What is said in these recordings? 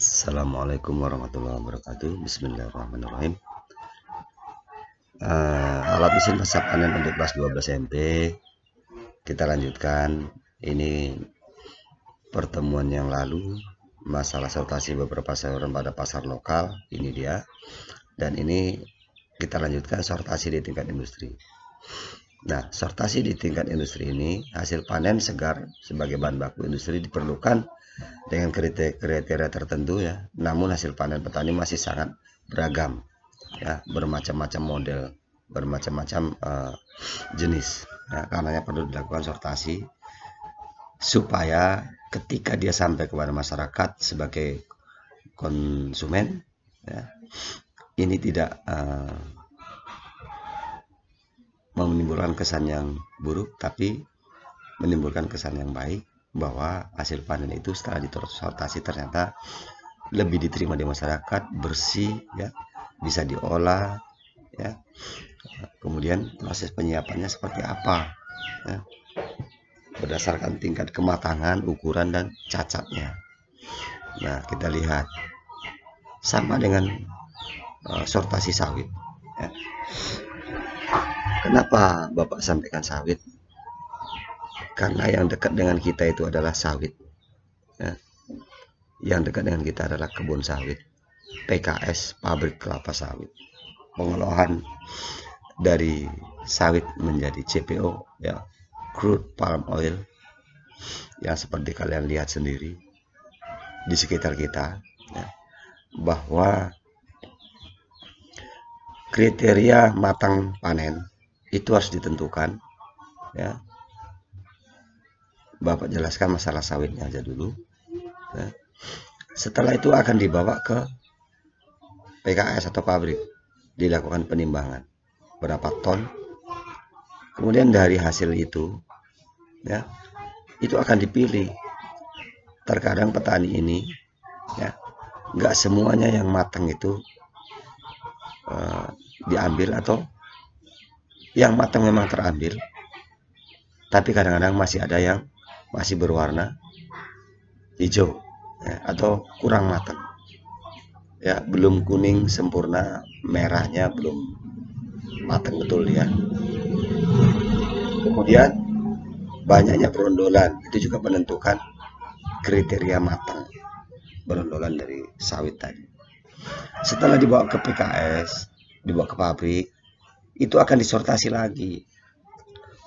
Assalamualaikum warahmatullahi wabarakatuh. Bismillahirrahmanirrahim. Alat mesin pasca panen untuk kelas 12 MP. Kita lanjutkan. Ini pertemuan yang lalu, masalah sortasi beberapa sayuran pada pasar lokal. Ini dia. Dan ini kita lanjutkan sortasi di tingkat industri. Nah, sortasi di tingkat industri ini, hasil panen segar sebagai bahan baku industri diperlukan dengan kriteria tertentu ya. Namun hasil panen petani masih sangat beragam ya, bermacam-macam model, bermacam-macam jenis ya. Karenanya perlu dilakukan sortasi supaya ketika dia sampai kepada masyarakat sebagai konsumen ya, ini tidak menimbulkan kesan yang buruk, tapi menimbulkan kesan yang baik, bahwa hasil panen itu setelah disortasi ternyata lebih diterima di masyarakat, bersih ya, bisa diolah ya. Kemudian proses penyiapannya seperti apa ya, berdasarkan tingkat kematangan, ukuran dan cacatnya. Nah, kita lihat sama dengan sortasi sawit ya. Kenapa Bapak sampaikan sawit? Karena yang dekat dengan kita itu adalah sawit ya. Yang dekat dengan kita adalah kebun sawit, PKS, pabrik kelapa sawit, pengolahan dari sawit menjadi CPO ya, crude palm oil, yang seperti kalian lihat sendiri di sekitar kita ya, bahwa kriteria matang panen itu harus ditentukan ya. Bapak jelaskan masalah sawitnya aja dulu ya. Setelah itu akan dibawa ke PKS atau pabrik, dilakukan penimbangan berapa ton. Kemudian dari hasil itu ya, itu akan dipilih. Terkadang petani ini ya, nggak semuanya yang matang itu diambil, atau yang matang memang terambil, tapi kadang-kadang masih ada yang masih berwarna hijau ya, atau kurang matang ya, belum kuning sempurna, merahnya belum matang betul ya. Kemudian banyaknya berondolan, itu juga menentukan kriteria matang berondolan dari sawit tadi. Setelah dibawa ke PKS, dibawa ke pabrik, itu akan disortasi lagi,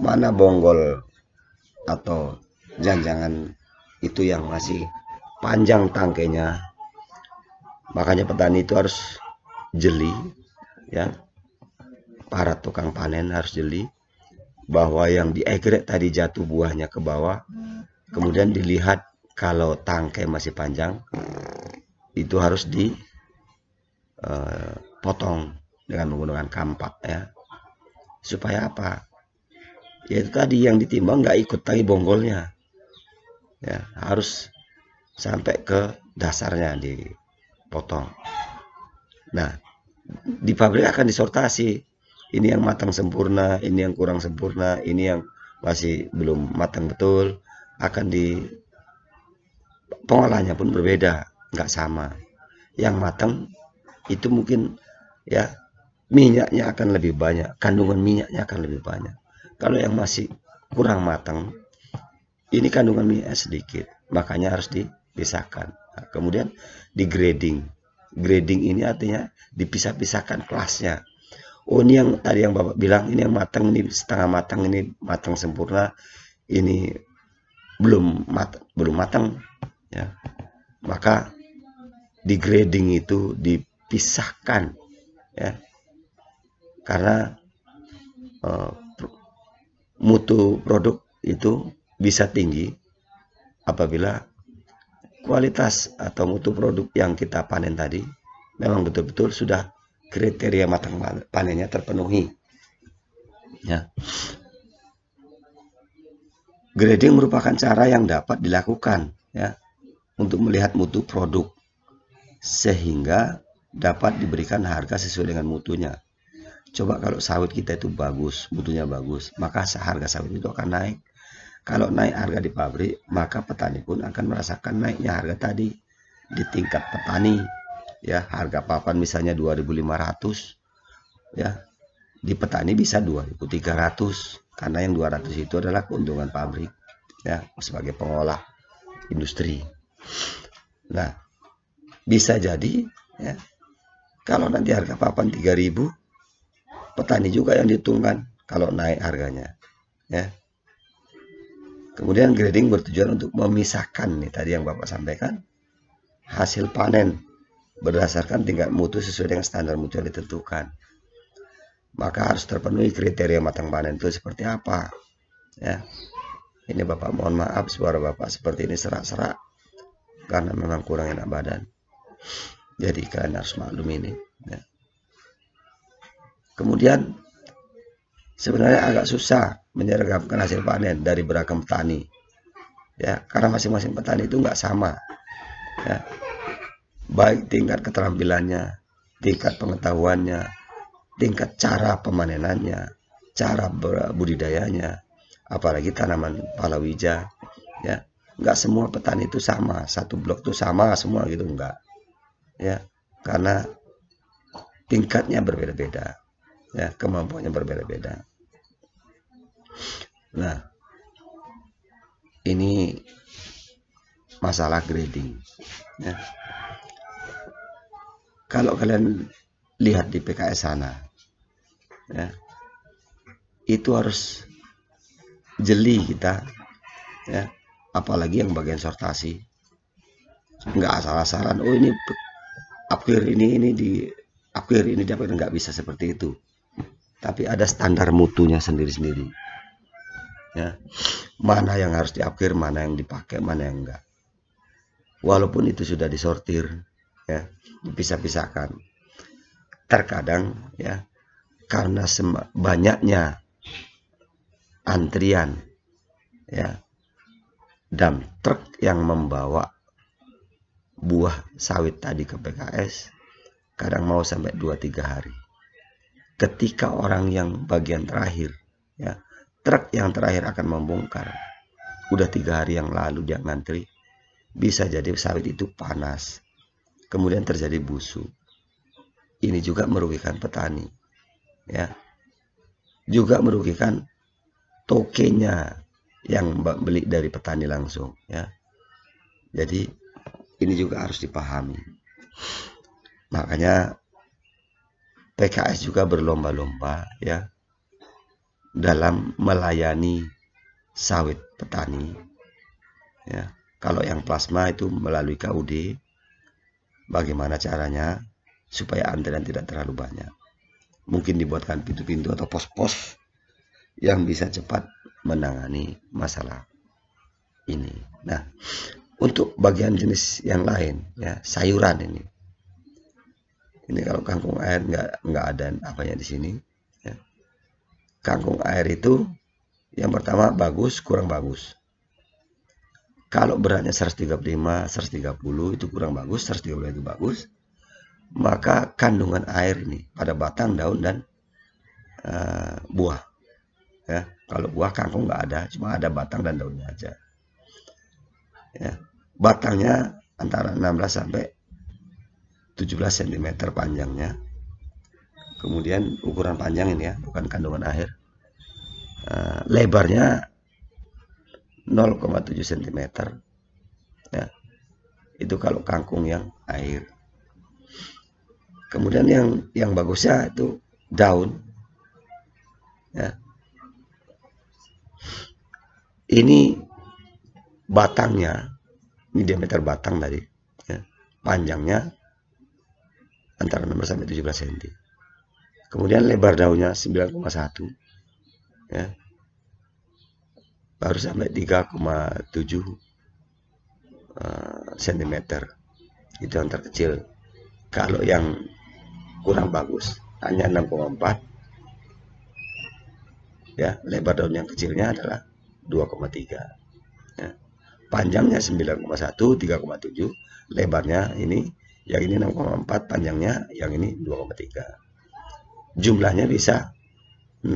mana bonggol atau janjangan itu yang masih panjang tangkainya. Makanya petani itu harus jeli ya, para tukang panen harus jeli bahwa yang diegrek tadi jatuh buahnya ke bawah, kemudian dilihat kalau tangkai masih panjang, itu harus dipotong dengan menggunakan kampak ya. Supaya apa? Yaitu tadi yang ditimbang nggak ikut tadi bonggolnya ya, harus sampai ke dasarnya dipotong. Nah, di pabrik akan disortasi, ini yang matang sempurna, ini yang kurang sempurna, ini yang masih belum matang betul. Akan di pengolahannya pun berbeda, nggak sama. Yang matang itu mungkin ya, minyaknya akan lebih banyak, kandungan minyaknya akan lebih banyak. Kalau yang masih kurang matang, ini kandungan minyaknya sedikit, makanya harus dipisahkan. Nah, kemudian di grading. Grading ini artinya dipisah-pisahkan kelasnya. Oh, ini yang tadi yang Bapak bilang, ini yang matang, ini setengah matang, ini matang sempurna, ini belum matang ya. Maka di grading itu dipisahkan ya, karena mutu produk itu bisa tinggi apabila kualitas atau mutu produk yang kita panen tadi memang betul-betul sudah kriteria matang panennya terpenuhi ya. Grading merupakan cara yang dapat dilakukan ya, untuk melihat mutu produk sehingga dapat diberikan harga sesuai dengan mutunya. Coba kalau sawit kita itu bagus, mutunya bagus, maka harga sawit itu akan naik. Kalau naik harga di pabrik, maka petani pun akan merasakan naiknya harga tadi. di tingkat petani, ya harga papan misalnya 2.500, ya di petani bisa 2.300, karena yang 200 itu adalah keuntungan pabrik, ya sebagai pengolah industri. Nah, bisa jadi ya kalau nanti harga papan 3.000, petani juga yang diuntungkan kalau naik harganya, ya. Kemudian grading bertujuan untuk memisahkan nih tadi yang Bapak sampaikan, hasil panen berdasarkan tingkat mutu sesuai dengan standar mutu yang ditentukan. Maka harus terpenuhi kriteria matang panen itu seperti apa, ya. Ini Bapak mohon maaf, suara Bapak seperti ini serak-serak karena memang kurang enak badan. Jadi kalian harus maklum ini, ya. Kemudian sebenarnya agak susah menyeragamkan hasil panen dari beragam petani, ya, karena masing-masing petani itu nggak sama, ya, baik tingkat keterampilannya, tingkat pengetahuannya, tingkat cara pemanenannya, cara budidayanya, apalagi tanaman palawija, ya, nggak semua petani itu sama, satu blok itu sama semua gitu, enggak, ya, karena tingkatnya berbeda-beda, ya, kemampuannya berbeda-beda. Nah, ini masalah grading, ya. Kalau kalian lihat di PKS sana, ya, itu harus jeli kita, ya, apalagi yang bagian sortasi, nggak asal-asalan, oh ini akhir ini di akhir ini dapat, nggak bisa seperti itu. Tapi ada standar mutunya sendiri-sendiri, ya, mana yang harus diakhir, mana yang dipakai, mana yang enggak. Walaupun itu sudah disortir, ya, dipisah-pisahkan, terkadang, ya, karena banyaknya antrian, ya, dan truk yang membawa buah sawit tadi ke PKS, kadang mau sampai 2-3 hari. Ketika orang yang bagian terakhir, ya, truk yang terakhir akan membongkar, udah 3 hari yang lalu dia ngantri, bisa jadi sawit itu panas, kemudian terjadi busuk. Ini juga merugikan petani, ya, juga merugikan tokenya yang beli dari petani langsung, ya. Jadi ini juga harus dipahami. Makanya PKS juga berlomba-lomba, ya, dalam melayani sawit petani, ya. Kalau yang plasma itu melalui KUD, bagaimana caranya supaya antrian tidak terlalu banyak. Mungkin dibuatkan pintu-pintu atau pos-pos yang bisa cepat menangani masalah ini. Nah, untuk bagian jenis yang lain, ya, sayuran ini kalau kangkung air nggak ada apanya di sini, ya. Kangkung air itu yang pertama bagus, kurang bagus. Kalau beratnya 135, 130 itu kurang bagus, 130 itu bagus. Maka kandungan air ini pada batang, daun, dan buah, ya. Kalau buah kangkung nggak ada, cuma ada batang dan daunnya aja, ya. Batangnya antara 16 sampai 17 cm panjangnya. Kemudian ukuran panjang ini, ya, bukan kandungan air. Lebarnya 0,7 cm, ya. Itu kalau kangkung yang air. Kemudian yang bagusnya itu daun, ya. Ini batangnya, ini diameter batang tadi, ya, panjangnya antara 16 sampai 17 cm. Kemudian lebar daunnya 9,1, ya, baru sampai 3,7 cm. Itu yang terkecil. Kalau yang kurang bagus hanya 6,4, ya, lebar daun yang kecilnya adalah 2,3, ya. Panjangnya 9,1, 3,7, lebarnya ini, yang ini 6,4, panjangnya yang ini 2,3. Jumlahnya bisa 6,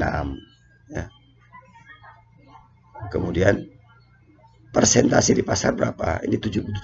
ya. Kemudian persentase di pasar berapa? Ini 77.